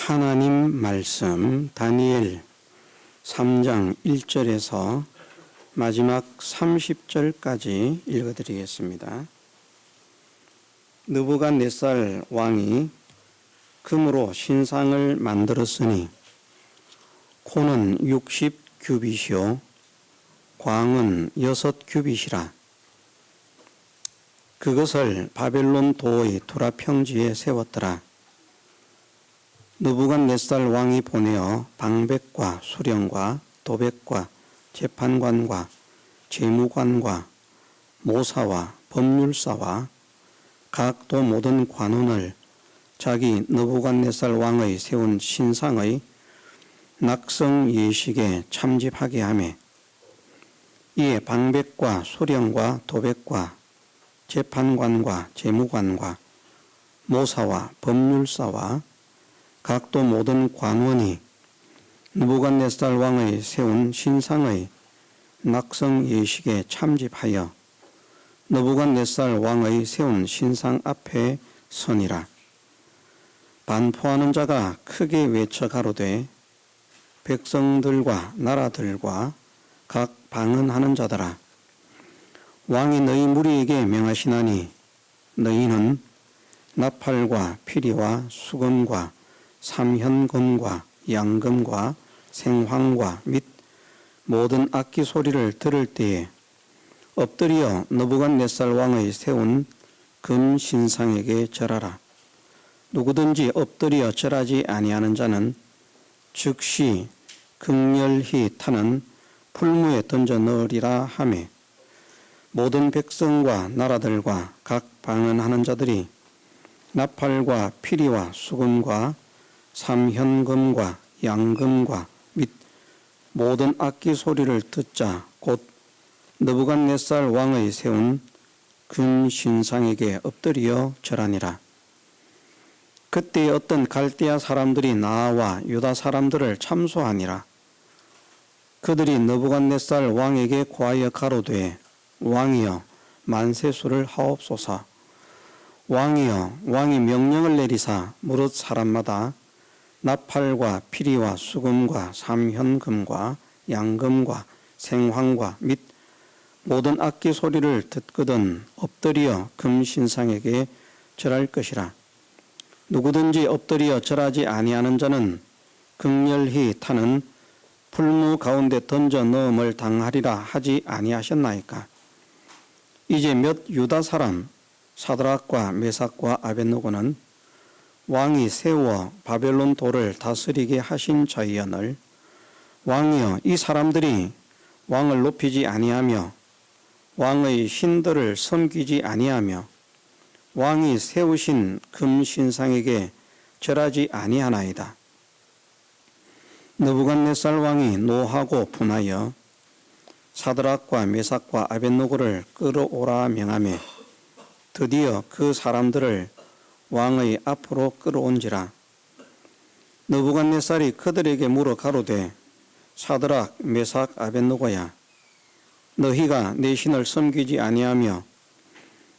하나님 말씀 다니엘 3장 1절에서 마지막 30절까지 읽어드리겠습니다. 느부갓네살 왕이 금으로 신상을 만들었으니 코는 60규빗이요 광은 6규빗이라. 그것을 바벨론 도의 두라 평지에 세웠더라. 느부갓네살 왕이 보내어 방백과 수령과 도백과 재판관과 재무관과 모사와 법률사와 각 도 모든 관원을 자기 느부갓네살 왕의 세운 신상의 낙성 예식에 참집하게 하매, 이에 방백과 수령과 도백과 재판관과 재무관과 모사와 법률사와 각도 모든 관원이 느부갓네살 왕의 세운 신상의 낙성 예식에 참집하여 느부갓네살 왕의 세운 신상 앞에 서니라. 반포하는 자가 크게 외쳐 가로되, 백성들과 나라들과 각 방언하는 자들아, 왕이 너희 무리에게 명하시나니 너희는 나팔과 피리와 수금과 삼현금과 양금과 생황과 및 모든 악기 소리를 들을 때에 엎드려 느부갓네살 왕의 세운 금 신상에게 절하라. 누구든지 엎드려 절하지 아니하는 자는 즉시 극렬히 타는 풀무에 던져 넣으리라 하매, 모든 백성과 나라들과 각 방언하는 자들이 나팔과 피리와 수금과 삼현금과 양금과 및 모든 악기 소리를 듣자 곧 느부갓네살 왕의 세운 금 신상에게 엎드려 절하니라. 그때 어떤 갈대아 사람들이 나아와 유다 사람들을 참소하니라. 그들이 느부갓네살 왕에게 고하여 가로되, 왕이여 만세수를 하옵소서. 왕이여 왕이 명령을 내리사 무릇 사람마다 나팔과 피리와 수금과 삼현금과 양금과 생황과 및 모든 악기 소리를 듣거든 엎드려 금신상에게 절할 것이라. 누구든지 엎드려 절하지 아니하는 자는 극렬히 타는 풀무 가운데 던져 넣음을 당하리라 하지 아니하셨나이까. 이제 몇 유다 사람 사드락과 메삭과 아벳느고는 왕이 세워 바벨론 도를 다스리게 하신 자이언을, 왕이여 이 사람들이 왕을 높이지 아니하며 왕의 신들을 섬기지 아니하며 왕이 세우신 금신상에게 절하지 아니하나이다. 느부갓네살 왕이 노하고 분하여 사드락과 메삭과 아벳느고를 끌어오라 명하매, 드디어 그 사람들을 왕의 앞으로 끌어온지라. 느부갓네살이 그들에게 물어 가로되, 사드락 메삭 아벳느고야, 너희가 내 신을 섬기지 아니하며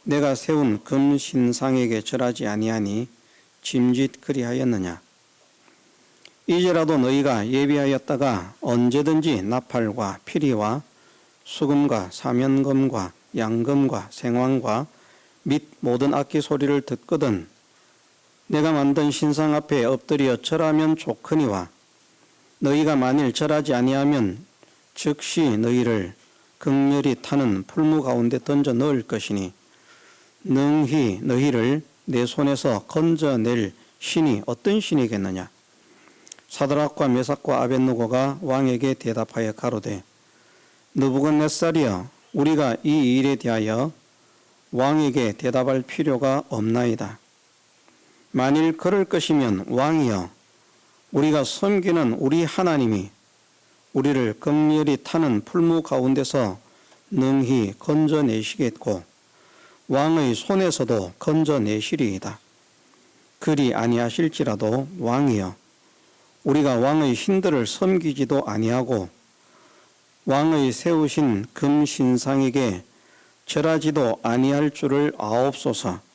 내가 세운 금 신상에게 절하지 아니하니 짐짓 그리하였느냐. 이제라도 너희가 예비하였다가 언제든지 나팔과 피리와 수금과 삼현금과 양금과 생황과 및 모든 악기 소리를 듣거든 내가 만든 신상 앞에 엎드려 절하면 좋거니와, 너희가 만일 절하지 아니하면 즉시 너희를 극렬히 타는 풀무 가운데 던져 넣을 것이니, 능히 너희를 내 손에서 건져낼 신이 어떤 신이겠느냐. 사드락과 메삭과 아벳느고가 왕에게 대답하여 가로되, 느부갓네살이여, 우리가 이 일에 대하여 왕에게 대답할 필요가 없나이다. 만일 그럴 것이면 왕이여, 우리가 섬기는 우리 하나님이 우리를 극렬히 타는 풀무 가운데서 능히 건져내시겠고 왕의 손에서도 건져내시리이다. 그리 아니하실지라도 왕이여, 우리가 왕의 신들을 섬기지도 아니하고 왕의 세우신 금신상에게 절하지도 아니할 줄을 아옵소서.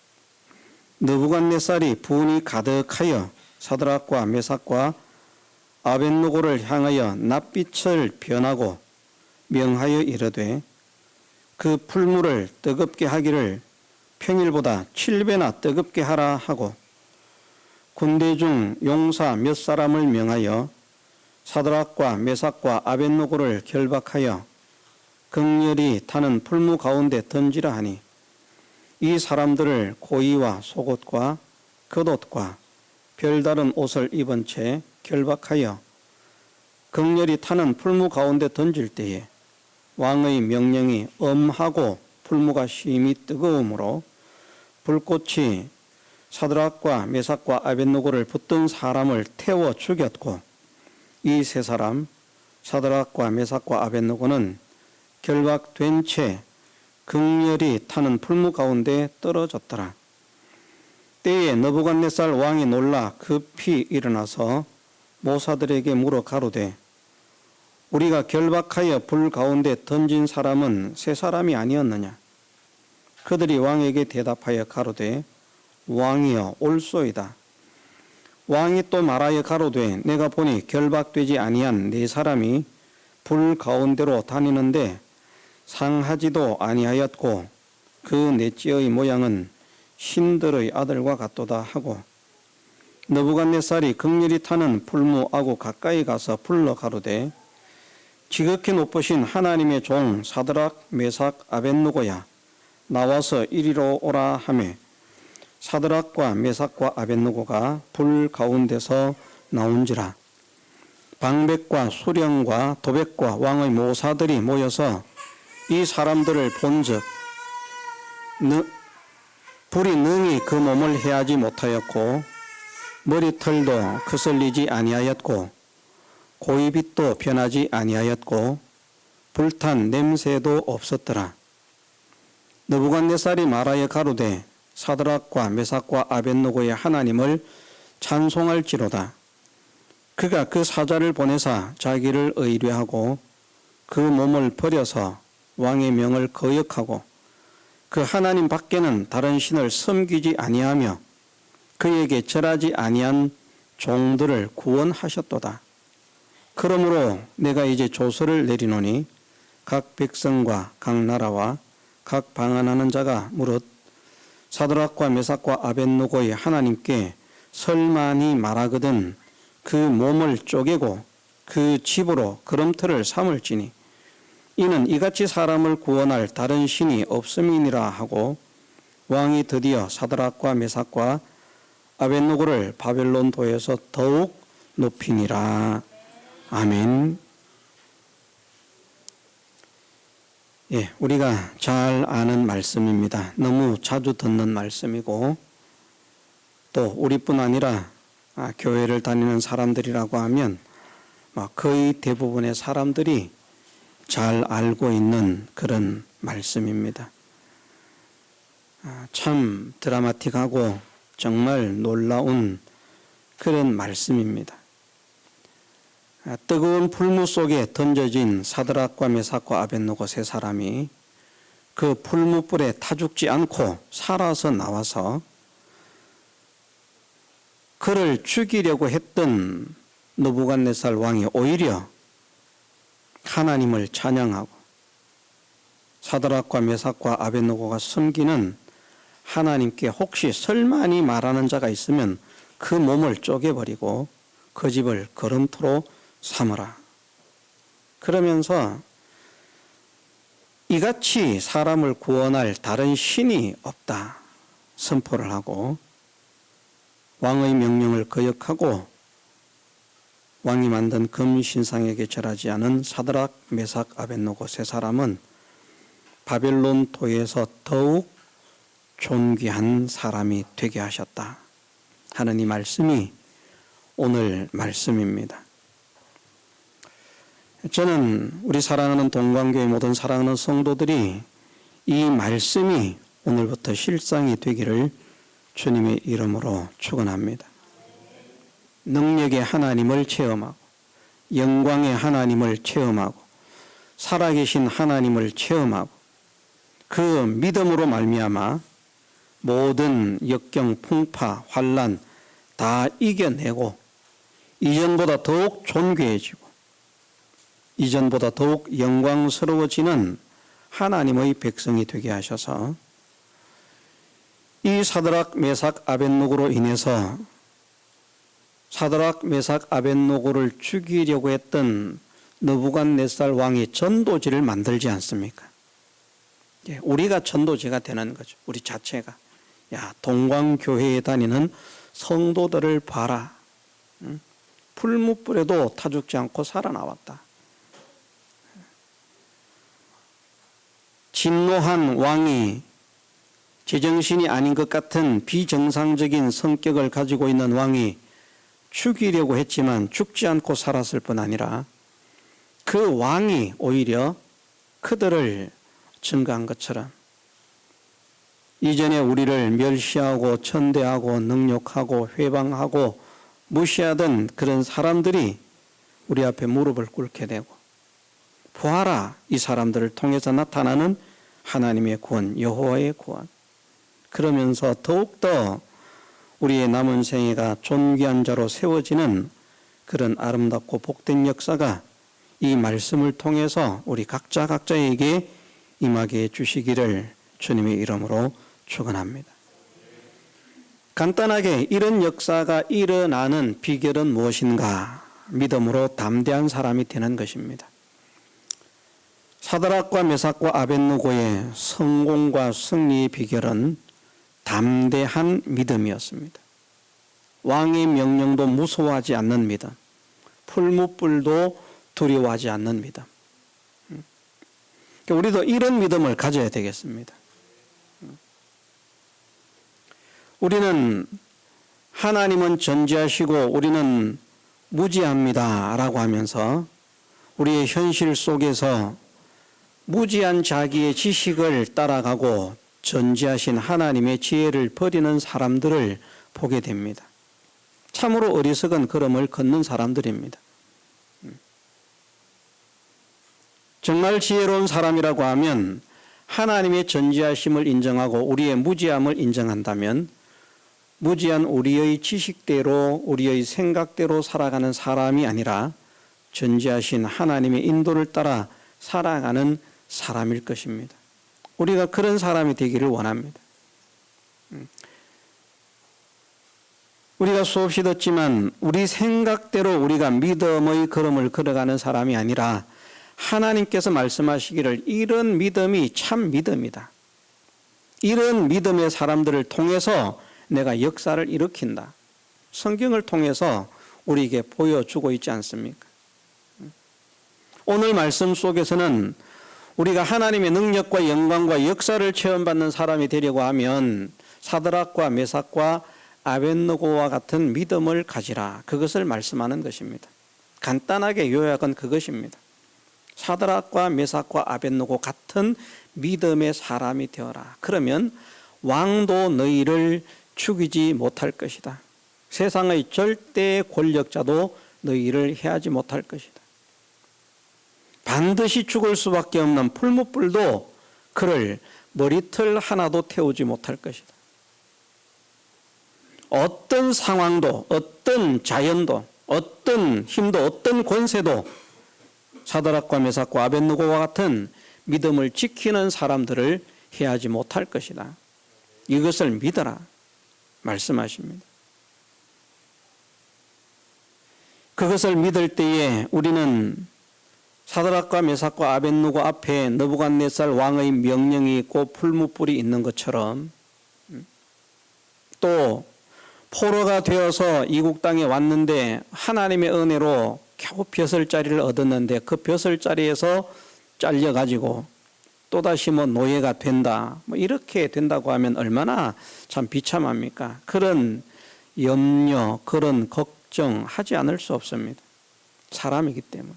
느부갓네살이 분이 가득하여 사드락과 메삭과 아벳느고를 향하여 낯빛을 변하고 명하여 이르되 그 풀무를 뜨겁게 하기를 평일보다 7배나 뜨겁게 하라 하고 군대 중 용사 몇 사람을 명하여 사드락과 메삭과 아벳느고를 결박하여 극렬히 타는 풀무 가운데 던지라 하니 이 사람들을 고이와 속옷과 겉옷과 별다른 옷을 입은 채 결박하여 극렬히 타는 풀무 가운데 던질 때에 왕의 명령이 엄하고 풀무가 심히 뜨거우므로 불꽃이 사드락과 메삭과 아벳느고를 붙든 사람을 태워 죽였고 이 세 사람 사드락과 메삭과 아벳느고는 결박된 채 극렬히 타는 풀무 가운데 떨어졌더라. 때에 느부갓네살 왕이 놀라 급히 일어나서 모사들에게 물어 가로되 우리가 결박하여 불 가운데 던진 사람은 세 사람이 아니었느냐? 그들이 왕에게 대답하여 가로되 왕이여 옳소이다. 왕이 또 말하여 가로되 내가 보니 결박되지 아니한 네 사람이 불 가운데로 다니는데 상하지도 아니하였고 그 넷째의 모양은 신들의 아들과 같도다 하고 느부갓네살이 극렬히 타는 풀무하고 가까이 가서 불러 가로되 지극히 높으신 하나님의 종 사드락 메삭 아벳느고야 나와서 이리로 오라 하매 사드락과 메삭과 아벳느고가 불 가운데서 나온지라. 방백과 수령과 도백과 왕의 모사들이 모여서 이 사람들을 본즉 불이 능히 그 몸을 해하지 못하였고 머리털도 그슬리지 아니하였고 고이빛도 변하지 아니하였고 불탄 냄새도 없었더라. 느부갓네살이 말하여 가로되 사드락과 메삭과 아벳느고의 하나님을 찬송할지로다. 그가 그 사자를 보내사 자기를 의뢰하고 그 몸을 버려서 왕의 명을 거역하고 그 하나님 밖에는 다른 신을 섬기지 아니하며 그에게 절하지 아니한 종들을 구원하셨도다. 그러므로 내가 이제 조서를 내리노니 각 백성과 각 나라와 각 방언하는 자가 무릇 사드락과 메삭과 아벳느고의 하나님께 설만이 말하거든 그 몸을 쪼개고 그 집으로 걸음터를 삼을지니 이는 이같이 사람을 구원할 다른 신이 없음이니라 하고 왕이 드디어 사드락과 메삭과 아벳느고를 바벨론 도에서 더욱 높이니라. 아멘. 예, 우리가 잘 아는 말씀입니다. 너무 자주 듣는 말씀이고 또 우리뿐 아니라 교회를 다니는 사람들이라고 하면 거의 대부분의 사람들이 잘 알고 있는 그런 말씀입니다. 참 드라마틱하고 정말 놀라운 그런 말씀입니다. 뜨거운 풀무 속에 던져진 사드락과 메삭과 아벳느고 세 사람이 그 풀무불에 타 죽지 않고 살아서 나와서 그를 죽이려고 했던 느부갓네살 왕이 오히려 하나님을 찬양하고 사드락과 메삭과 아벳느고가 섬기는 하나님께 혹시 설만이 말하는 자가 있으면 그 몸을 쪼개버리고 그 집을 걸음토로 삼으라. 그러면서 이같이 사람을 구원할 다른 신이 없다 선포를 하고 왕의 명령을 거역하고 왕이 만든 금신상에게 절하지 않은 사드락, 메삭, 아벳느고 세 사람은 바벨론 도에서 더욱 존귀한 사람이 되게 하셨다 하는 이 말씀이 오늘 말씀입니다. 저는 우리 사랑하는 동광교회 모든 사랑하는 성도들이 이 말씀이 오늘부터 실상이 되기를 주님의 이름으로 축원합니다. 능력의 하나님을 체험하고 영광의 하나님을 체험하고 살아계신 하나님을 체험하고 그 믿음으로 말미암아 모든 역경, 풍파, 환난, 다 이겨내고 이전보다 더욱 존귀해지고 이전보다 더욱 영광스러워지는 하나님의 백성이 되게 하셔서 이 사드락 메삭 아벳노고로 인해서 사드락 메삭 아벳노고를 죽이려고 했던 느부갓네살 왕이 전도지를 만들지 않습니까? 우리가 전도지가 되는 거죠. 우리 자체가. 야, 동광교회에 다니는 성도들을 봐라. 풀무불에도 타죽지 않고 살아나왔다. 진노한 왕이 제정신이 아닌 것 같은 비정상적인 성격을 가지고 있는 왕이 죽이려고 했지만 죽지 않고 살았을 뿐 아니라 그 왕이 오히려 그들을 증거한 것처럼 이전에 우리를 멸시하고 천대하고 능욕하고 회방하고 무시하던 그런 사람들이 우리 앞에 무릎을 꿇게 되고 보아라, 이 사람들을 통해서 나타나는 하나님의 구원, 여호와의 구원. 그러면서 더욱더 우리의 남은 생애가 존귀한 자로 세워지는 그런 아름답고 복된 역사가 이 말씀을 통해서 우리 각자에게 임하게 해 주시기를 주님의 이름으로 축원합니다. 간단하게 이런 역사가 일어나는 비결은 무엇인가? 믿음으로 담대한 사람이 되는 것입니다. 사드락과 메삭과 아벳느고의 성공과 승리의 비결은 담대한 믿음이었습니다. 왕의 명령도 무서워하지 않는 믿음, 풀무불도 두려워하지 않는 믿음. 우리도 이런 믿음을 가져야 되겠습니다. 우리는 하나님은 전지하시고 우리는 무지합니다 라고 하면서 우리의 현실 속에서 무지한 자기의 지식을 따라가고 전지하신 하나님의 지혜를 버리는 사람들을 보게 됩니다. 참으로 어리석은 걸음을 걷는 사람들입니다. 정말 지혜로운 사람이라고 하면 하나님의 전지하심을 인정하고 우리의 무지함을 인정한다면 무지한 우리의 지식대로 우리의 생각대로 살아가는 사람이 아니라 전지하신 하나님의 인도를 따라 살아가는 사람일 것입니다. 우리가 그런 사람이 되기를 원합니다. 우리가 수없이 듣지만 우리 생각대로 우리가 믿음의 걸음을 걸어가는 사람이 아니라 하나님께서 말씀하시기를 이런 믿음이 참 믿음이다. 이런 믿음의 사람들을 통해서 내가 역사를 일으킨다. 성경을 통해서 우리에게 보여주고 있지 않습니까? 오늘 말씀 속에서는 우리가 하나님의 능력과 영광과 역사를 체험받는 사람이 되려고 하면 사드락과 메삭과 아벳느고와 같은 믿음을 가지라. 그것을 말씀하는 것입니다. 간단하게 요약은 그것입니다. 사드락과 메삭과 아벳느고 같은 믿음의 사람이 되어라. 그러면 왕도 너희를 죽이지 못할 것이다. 세상의 절대 권력자도 너희를 해하지 못할 것이다. 반드시 죽을 수밖에 없는 풀무불도 그를 머리털 하나도 태우지 못할 것이다. 어떤 상황도 어떤 자연도 어떤 힘도 어떤 권세도 사드락과 메삭과 아벳느고와 같은 믿음을 지키는 사람들을 해하지 못할 것이다. 이것을 믿어라 말씀하십니다. 그것을 믿을 때에 우리는 사드락과 메삭과 아벳느고 앞에 느부갓네살 왕의 명령이 있고 풀무불이 있는 것처럼 또 포로가 되어서 이국 땅에 왔는데 하나님의 은혜로 겨우 벼슬자리를 얻었는데 그 벼슬자리에서 잘려가지고 또다시 노예가 된다. 이렇게 된다고 하면 얼마나 참 비참합니까? 그런 염려, 그런 걱정하지 않을 수 없습니다. 사람이기 때문에.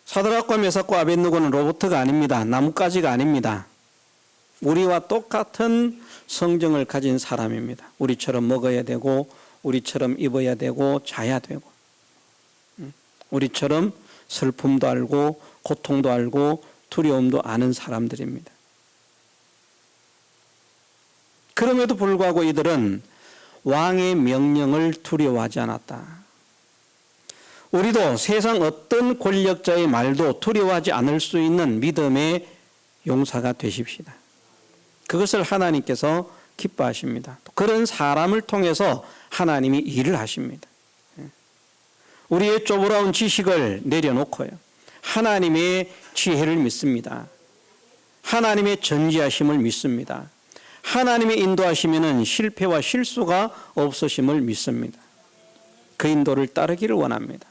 사드락과 메삭과 아벳느고는 로봇가 아닙니다. 나뭇가지가 아닙니다. 우리와 똑같은 성정을 가진 사람입니다. 우리처럼 먹어야 되고 우리처럼 입어야 되고 자야 되고 우리처럼 슬픔도 알고 고통도 알고 두려움도 아는 사람들입니다. 그럼에도 불구하고 이들은 왕의 명령을 두려워하지 않았다. 우리도 세상 어떤 권력자의 말도 두려워하지 않을 수 있는 믿음의 용사가 되십시다. 그것을 하나님께서 기뻐하십니다. 그런 사람을 통해서 하나님이 일을 하십니다. 우리의 쪼그라운 지식을 내려놓고요, 하나님의 지혜를 믿습니다. 하나님의 전지하심을 믿습니다. 하나님의 인도하시면은 실패와 실수가 없으심을 믿습니다. 그 인도를 따르기를 원합니다.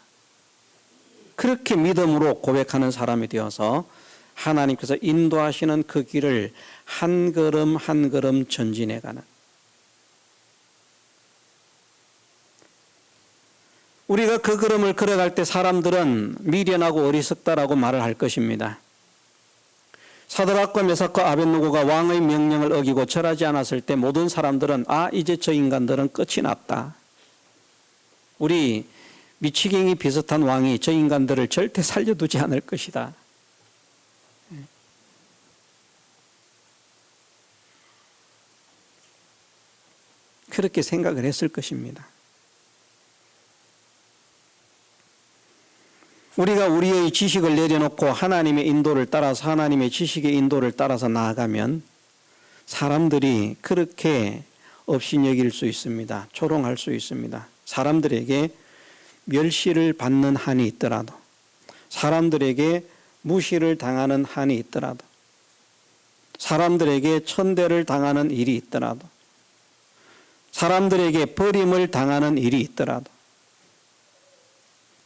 그렇게 믿음으로 고백하는 사람이 되어서 하나님께서 인도하시는 그 길을 한 걸음 한 걸음 전진해가는, 우리가 그 걸음을 걸어갈 때 사람들은 미련하고 어리석다라고 말을 할 것입니다. 사드락과 메삭과 아벳느고가 왕의 명령을 어기고 절하지 않았을 때 모든 사람들은 이제 저 인간들은 끝이 났다. 우리 미치갱이 비슷한 왕이 저 인간들을 절대 살려두지 않을 것이다. 그렇게 생각을 했을 것입니다. 우리가 우리의 지식을 내려놓고 하나님의 인도를 따라서, 하나님의 지식의 인도를 따라서 나아가면 사람들이 그렇게 업신여길 수 있습니다. 조롱할 수 있습니다. 사람들에게 멸시를 받는 한이 있더라도, 사람들에게 무시를 당하는 한이 있더라도, 사람들에게 천대를 당하는 일이 있더라도, 사람들에게 버림을 당하는 일이 있더라도,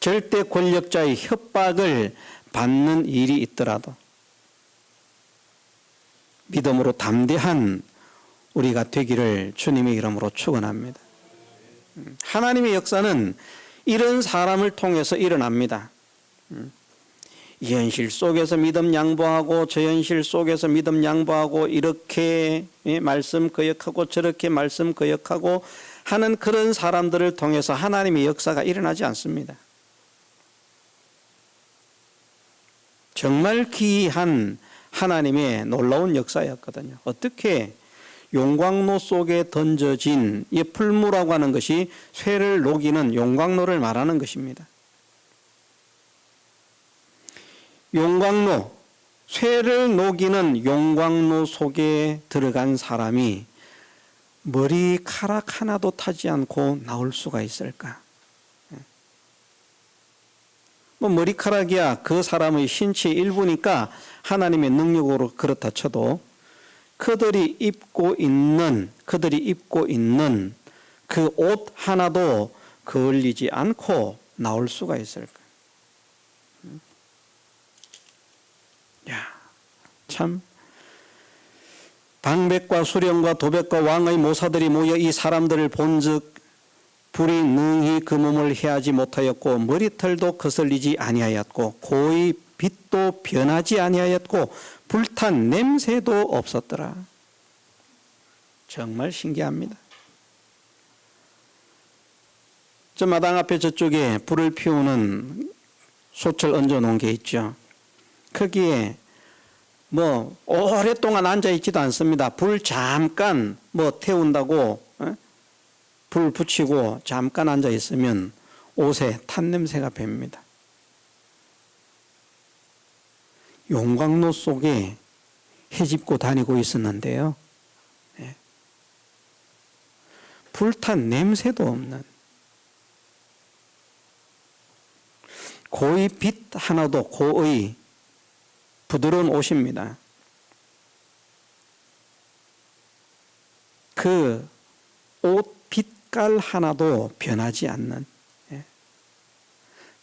절대 권력자의 협박을 받는 일이 있더라도 믿음으로 담대한 우리가 되기를 주님의 이름으로 축원합니다. 하나님의 역사는 이런 사람을 통해서 일어납니다. 이 현실 속에서 믿음 양보하고 저 현실 속에서 믿음 양보하고 이렇게 말씀 거역하고 저렇게 말씀 거역하고 하는 그런 사람들을 통해서 하나님의 역사가 일어나지 않습니다. 정말 귀한 하나님의 놀라운 역사였거든요. 어떻게 용광로 속에 던져진 이 풀무라고 하는 것이 쇠를 녹이는 용광로를 말하는 것입니다. 용광로, 쇠를 녹이는 용광로 속에 들어간 사람이 머리카락 하나도 타지 않고 나올 수가 있을까? 머리카락이야 그 사람의 신체의 일부니까 하나님의 능력으로 그렇다 쳐도 그들이 입고 있는 그 옷 하나도 거울리지 않고 나올 수가 있을까? 참 방백과 수령과 도백과 왕의 모사들이 모여 이 사람들을 본즉 불이 능히 그 몸을 해하지 못하였고 머리털도 거슬리지 아니하였고 고의 빛도 변하지 아니하였고 불탄 냄새도 없었더라. 정말 신기합니다. 저 마당 앞에 저쪽에 불을 피우는 솥을 얹어 놓은 게 있죠. 거기에 오랫동안 앉아 있지도 않습니다. 불 잠깐 태운다고 불 붙이고 잠깐 앉아 있으면 옷에 탄 냄새가 붑니다. 용광로 속에 헤집고 다니고 있었는데요. 불탄 냄새도 없는, 고의 빛 하나도, 고의 부드러운 옷입니다. 그 옷 빛깔 하나도 변하지 않는,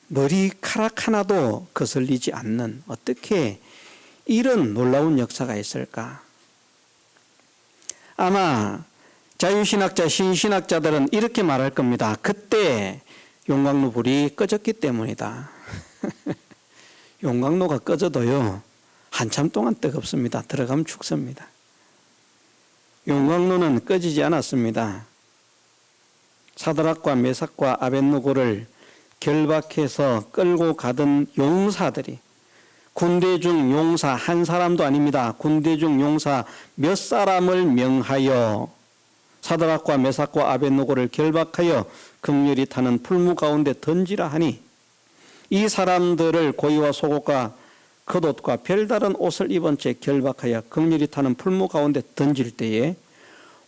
머리카락 하나도 거슬리지 않는, 어떻게 이런 놀라운 역사가 있을까? 아마 자유신학자, 신신학자들은 이렇게 말할 겁니다. 그때 용광로 불이 꺼졌기 때문이다. 용광로가 꺼져도요 한참 동안 뜨겁습니다. 들어가면 죽습니다. 용광로는 꺼지지 않았습니다. 사드락과 메삭과 아벳느고를 결박해서 끌고 가던 용사들이, 군대 중 용사 한 사람도 아닙니다. 군대 중 용사 몇 사람을 명하여 사드락과 메삭과 아벳느고를 결박하여 극렬히 타는 풀무 가운데 던지라 하니 이 사람들을 고이와 속옷과 겉옷과 별다른 옷을 입은 채 결박하여 극렬히 타는 풀무 가운데 던질 때에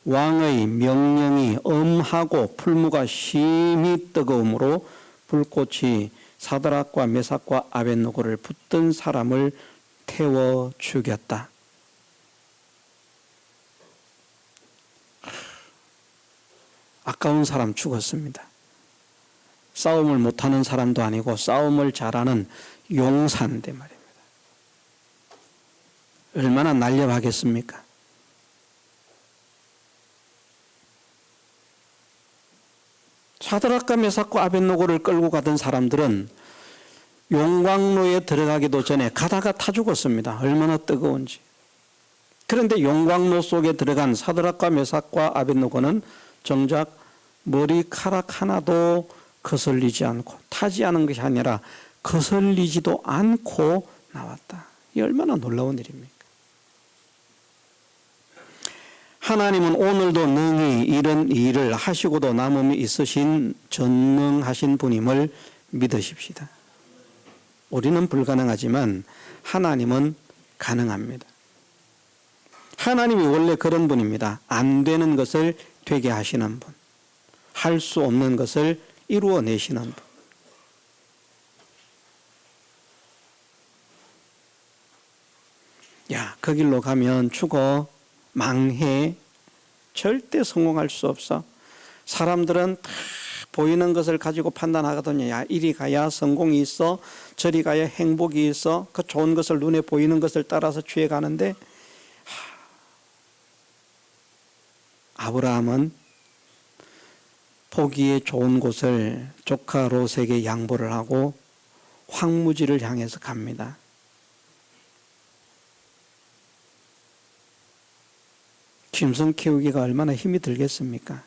왕의 명령이 엄하고 풀무가 심히 뜨거움으로 불꽃이 사드락과 메삭과 아벳느고를 붙든 사람을 태워 죽였다. 아까운 사람 죽었습니다. 싸움을 못하는 사람도 아니고 싸움을 잘하는 용사인데 말입니다. 얼마나 날렵하겠습니까? 사드락과 메삭과 아벳느고를 끌고 가던 사람들은 용광로에 들어가기도 전에 가다가 타 죽었습니다. 얼마나 뜨거운지. 그런데 용광로 속에 들어간 사드락과 메삭과 아벳느고는 정작 머리카락 하나도 거슬리지 않고 타지 않은 것이 아니라 거슬리지도 않고 나왔다. 이 얼마나 놀라운 일입니까? 하나님은 오늘도 능히 이런 일을 하시고도 남음이 있으신 전능하신 분임을 믿으십시다. 우리는 불가능하지만 하나님은 가능합니다. 하나님이 원래 그런 분입니다. 안 되는 것을 되게 하시는 분. 할 수 없는 것을 이루어내시는 분. 야, 그 길로 가면 죽어, 망해, 절대 성공할 수 없어. 사람들은 다 보이는 것을 가지고 판단하거든요. 야, 이리 가야 성공이 있어, 저리 가야 행복이 있어. 그 좋은 것을, 눈에 보이는 것을 따라서 취해가는데 아브라함은 보기에 좋은 곳을 조카 롯에게 양보를 하고 황무지를 향해서 갑니다. 짐승 키우기가 얼마나 힘이 들겠습니까?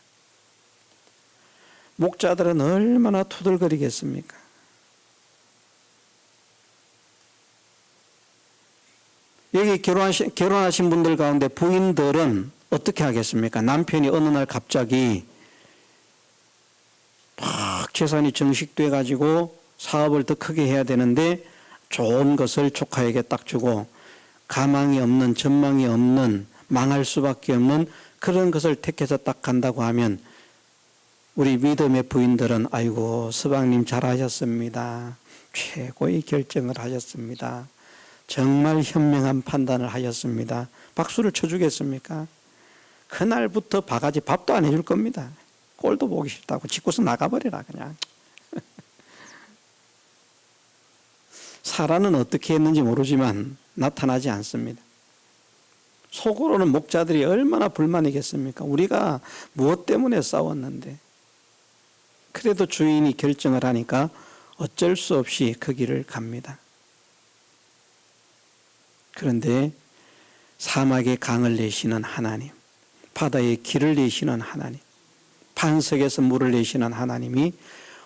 목자들은 얼마나 투덜거리겠습니까? 여기 결혼하신 분들 가운데 부인들은 어떻게 하겠습니까? 남편이 어느 날 갑자기 막 재산이 정식돼 가지고 사업을 더 크게 해야 되는데 좋은 것을 조카에게 딱 주고 가망이 없는, 전망이 없는, 망할 수밖에 없는 그런 것을 택해서 딱 간다고 하면 우리 믿음의 부인들은 아이고 서방님 잘하셨습니다. 최고의 결정을 하셨습니다. 정말 현명한 판단을 하셨습니다. 박수를 쳐주겠습니까? 그날부터 바가지 밥도 안 해줄 겁니다. 꼴도 보기 싫다고 짓고서 나가버리라 그냥. 사라는 어떻게 했는지 모르지만 나타나지 않습니다. 속으로는 목자들이 얼마나 불만이겠습니까? 우리가 무엇 때문에 싸웠는데. 그래도 주인이 결정을 하니까 어쩔 수 없이 그 길을 갑니다. 그런데 사막에 강을 내시는 하나님, 바다에 길을 내시는 하나님, 반석에서 물을 내시는 하나님이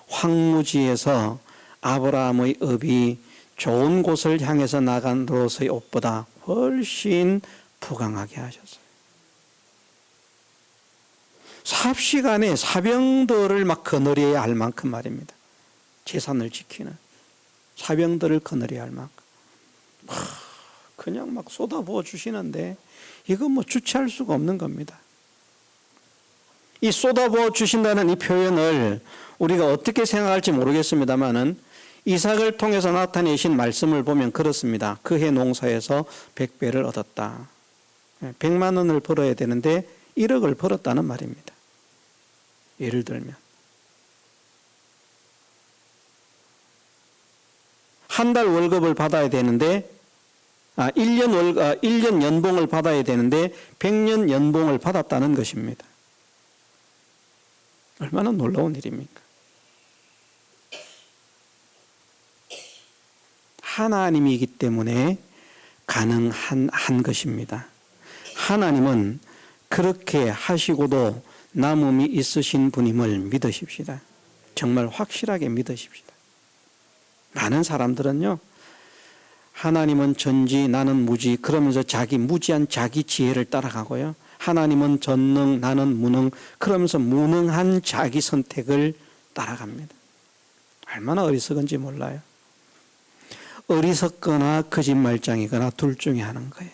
황무지에서 아브라함의 업이 좋은 곳을 향해서 나간 롯의 업보다 훨씬 부강하게 하셨어요. 삽시간에 사병들을 막 거느려야 할 만큼 말입니다. 재산을 지키는 사병들을 거느려야 할 만큼 그냥 막 쏟아부어 주시는데 이건 뭐 주체할 수가 없는 겁니다. 이 쏟아부어 주신다는 이 표현을 우리가 어떻게 생각할지 모르겠습니다만은 이삭을 통해서 나타내신 말씀을 보면 그렇습니다. 그해 농사에서 100배를 얻었다. 100만 원을 벌어야 되는데 1억을 벌었다는 말입니다. 예를 들면 한 달 월급을 받아야 되는데 1년 연봉을 받아야 되는데 100년 연봉을 받았다는 것입니다. 얼마나 놀라운 일입니까? 하나님이기 때문에 가능한 것입니다. 하나님은 그렇게 하시고도 남음이 있으신 분임을 믿으십시다. 정말 확실하게 믿으십시다. 많은 사람들은요, 하나님은 전지 나는 무지 그러면서 자기 무지한 자기 지혜를 따라가고요, 하나님은 전능, 나는 무능. 그러면서 무능한 자기 선택을 따라갑니다. 얼마나 어리석은지 몰라요. 어리석거나 거짓말장이거나 둘 중에 하는 거예요.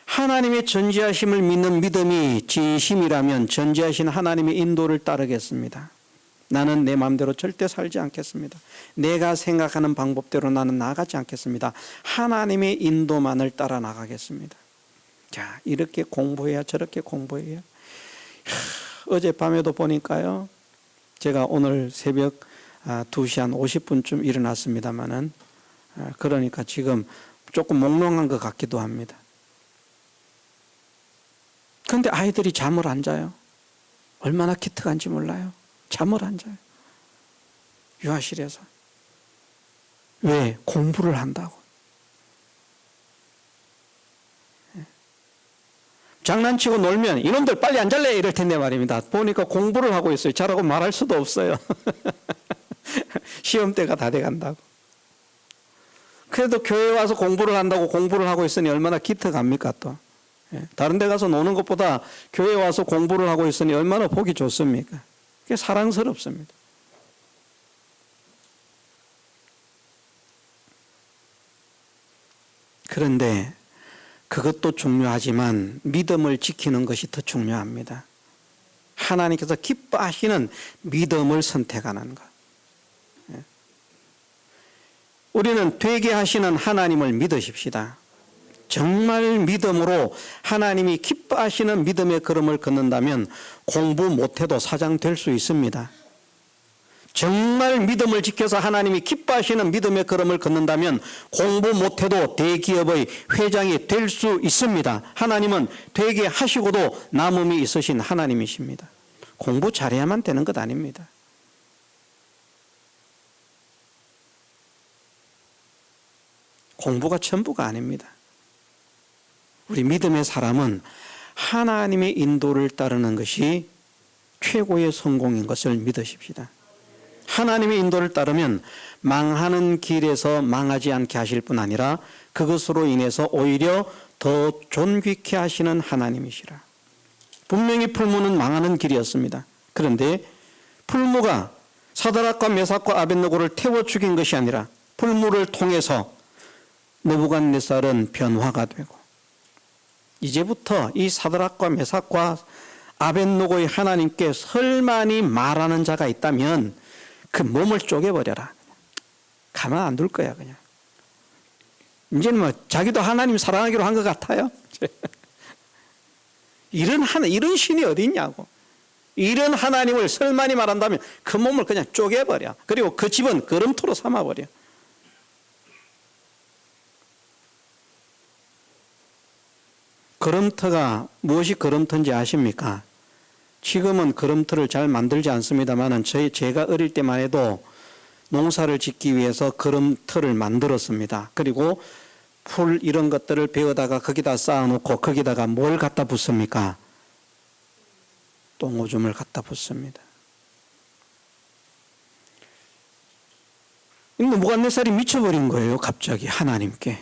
하나님의 전지하심을 믿는 믿음이 진심이라면 전지하신 하나님의 인도를 따르겠습니다. 나는 내 마음대로 절대 살지 않겠습니다. 내가 생각하는 방법대로 나는 나아가지 않겠습니다. 하나님의 인도만을 따라 나가겠습니다. 자, 이렇게 공부해야 저렇게 공부해야. 어젯밤에도 보니까요, 제가 오늘 새벽 2시 한 50분쯤 일어났습니다만은, 그러니까 지금 조금 몽롱한 것 같기도 합니다. 그런데 아이들이 잠을 안 자요. 얼마나 기특한지 몰라요. 잠을 안 자요. 유아실에서. 왜? 공부를 한다고. 장난치고 놀면 이놈들 빨리 안 잘래 이럴 텐데 말입니다. 보니까 공부를 하고 있어요. 자라고 말할 수도 없어요. 시험대가 다 돼간다고. 그래도 교회 와서 공부를 한다고 공부를 하고 있으니 얼마나 기특합니까 또. 다른 데 가서 노는 것보다 교회 와서 공부를 하고 있으니 얼마나 보기 좋습니까? 그게 사랑스럽습니다. 그런데 그것도 중요하지만 믿음을 지키는 것이 더 중요합니다. 하나님께서 기뻐하시는 믿음을 선택하는 것. 우리는 되게 하시는 하나님을 믿으십시다. 정말 믿음으로 하나님이 기뻐하시는 믿음의 걸음을 걷는다면 공부 못해도 사장 될 수 있습니다. 정말 믿음을 지켜서 하나님이 기뻐하시는 믿음의 걸음을 걷는다면 공부 못해도 대기업의 회장이 될 수 있습니다. 하나님은 되게 하시고도 남음이 있으신 하나님이십니다. 공부 잘해야만 되는 것 아닙니다. 공부가 전부가 아닙니다. 우리 믿음의 사람은 하나님의 인도를 따르는 것이 최고의 성공인 것을 믿으십시다. 하나님의 인도를 따르면 망하는 길에서 망하지 않게 하실 뿐 아니라 그것으로 인해서 오히려 더 존귀케 하시는 하나님이시라. 분명히 풀무는 망하는 길이었습니다. 그런데 풀무가 사드락과 메삭과 아벳느고를 태워 죽인 것이 아니라 풀무를 통해서 느부갓네살은 변화가 되고, 이제부터 이 사드락과 메삭과 아벳느고의 하나님께 설만이 말하는 자가 있다면 그 몸을 쪼개버려라. 가만 안 둘 거야 그냥. 이제는 뭐 자기도 하나님 사랑하기로 한 것 같아요. 이런 신이 어디 있냐고. 이런 하나님을 설만이 말한다면 그 몸을 그냥 쪼개버려. 그리고 그 집은 걸음토로 삼아버려. 걸음터가 무엇이 걸음터인지 아십니까? 지금은 걸음터를 잘 만들지 않습니다만 제가 어릴 때만 해도 농사를 짓기 위해서 걸음터를 만들었습니다. 그리고 풀 이런 것들을 베어다가 거기다 쌓아놓고 거기다가 뭘 갖다 붓습니까? 똥오줌을 갖다 붓습니다. 느부갓네살이 미쳐버린 거예요. 갑자기 하나님께.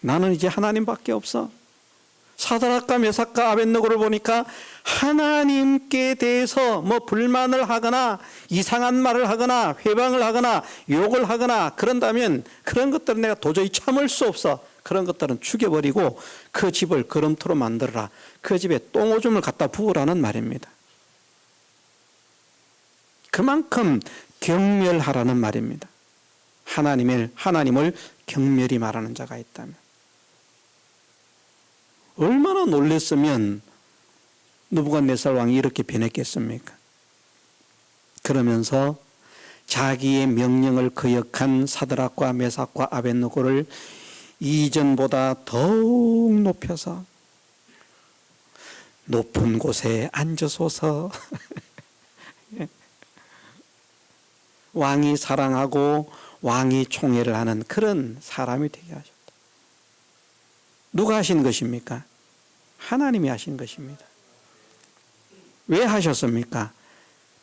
나는 이제 하나님밖에 없어. 사드락과 메삭과 아벳느고를 보니까 하나님께 대해서 뭐 불만을 하거나 이상한 말을 하거나 회방을 하거나 욕을 하거나 그런다면 그런 것들은 내가 도저히 참을 수 없어. 그런 것들은 죽여버리고 그 집을 걸음토로 만들어라. 그 집에 똥오줌을 갖다 부으라는 말입니다. 그만큼 경멸하라는 말입니다. 하나님을 경멸히 말하는 자가 있다면. 얼마나 놀랬으면 느부갓네살 왕이 이렇게 변했겠습니까? 그러면서 자기의 명령을 거역한 사드락과 메삭과 아벳느고를 이전보다 더욱 높여서 높은 곳에 앉으소서. 왕이 사랑하고 왕이 총애를 하는 그런 사람이 되게 하셨다. 누가 하신 것입니까? 하나님이 하신 것입니다. 왜 하셨습니까?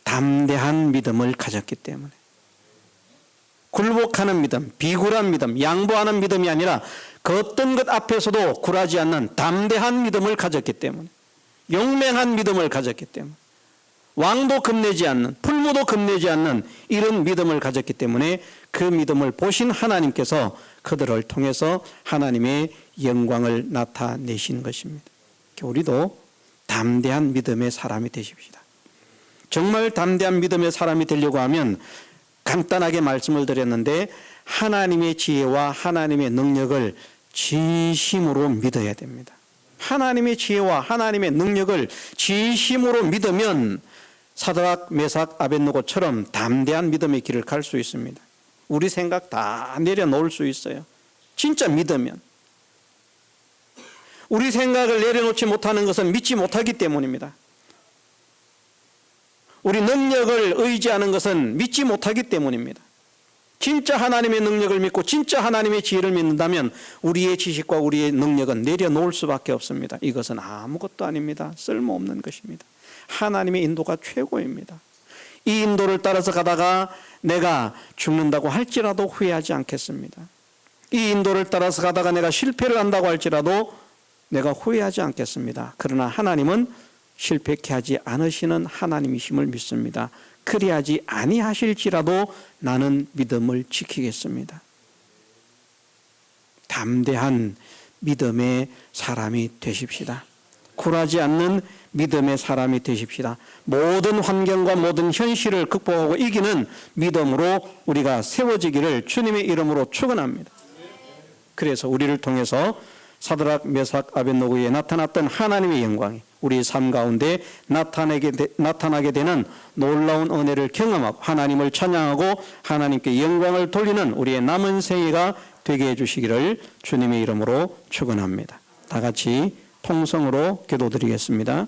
담대한 믿음을 가졌기 때문에. 굴복하는 믿음, 비굴한 믿음, 양보하는 믿음이 아니라 그 어떤 것 앞에서도 굴하지 않는 담대한 믿음을 가졌기 때문에, 용맹한 믿음을 가졌기 때문에, 왕도 겁내지 않는, 풀무도 겁내지 않는 이런 믿음을 가졌기 때문에 그 믿음을 보신 하나님께서 그들을 통해서 하나님의 영광을 나타내시는 것입니다. 우리도 담대한 믿음의 사람이 되십시다. 정말 담대한 믿음의 사람이 되려고 하면 간단하게 말씀을 드렸는데 하나님의 지혜와 하나님의 능력을 진심으로 믿어야 됩니다. 하나님의 지혜와 하나님의 능력을 진심으로 믿으면 사드락, 메삭, 아벳느고처럼 담대한 믿음의 길을 갈 수 있습니다. 우리 생각 다 내려놓을 수 있어요. 진짜 믿으면. 우리 생각을 내려놓지 못하는 것은 믿지 못하기 때문입니다. 우리 능력을 의지하는 것은 믿지 못하기 때문입니다. 진짜 하나님의 능력을 믿고 진짜 하나님의 지혜를 믿는다면 우리의 지식과 우리의 능력은 내려놓을 수밖에 없습니다. 이것은 아무것도 아닙니다. 쓸모없는 것입니다. 하나님의 인도가 최고입니다. 이 인도를 따라서 가다가 내가 죽는다고 할지라도 후회하지 않겠습니다. 이 인도를 따라서 가다가 내가 실패를 한다고 할지라도 내가 후회하지 않겠습니다. 그러나 하나님은 실패케 하지 않으시는 하나님이심을 믿습니다. 그리하지 아니하실지라도 나는 믿음을 지키겠습니다. 담대한 믿음의 사람이 되십시다. 굴하지 않는 믿음의 사람이 되십시다. 모든 환경과 모든 현실을 극복하고 이기는 믿음으로 우리가 세워지기를 주님의 이름으로 축원합니다. 그래서 우리를 통해서 사드락, 메삭, 아벳느고에 나타났던 하나님의 영광이 우리 삶 가운데 나타나게 되는 놀라운 은혜를 경험하고 하나님을 찬양하고 하나님께 영광을 돌리는 우리의 남은 생애가 되게 해주시기를 주님의 이름으로 축원합니다. 다 같이 통성으로 기도드리겠습니다.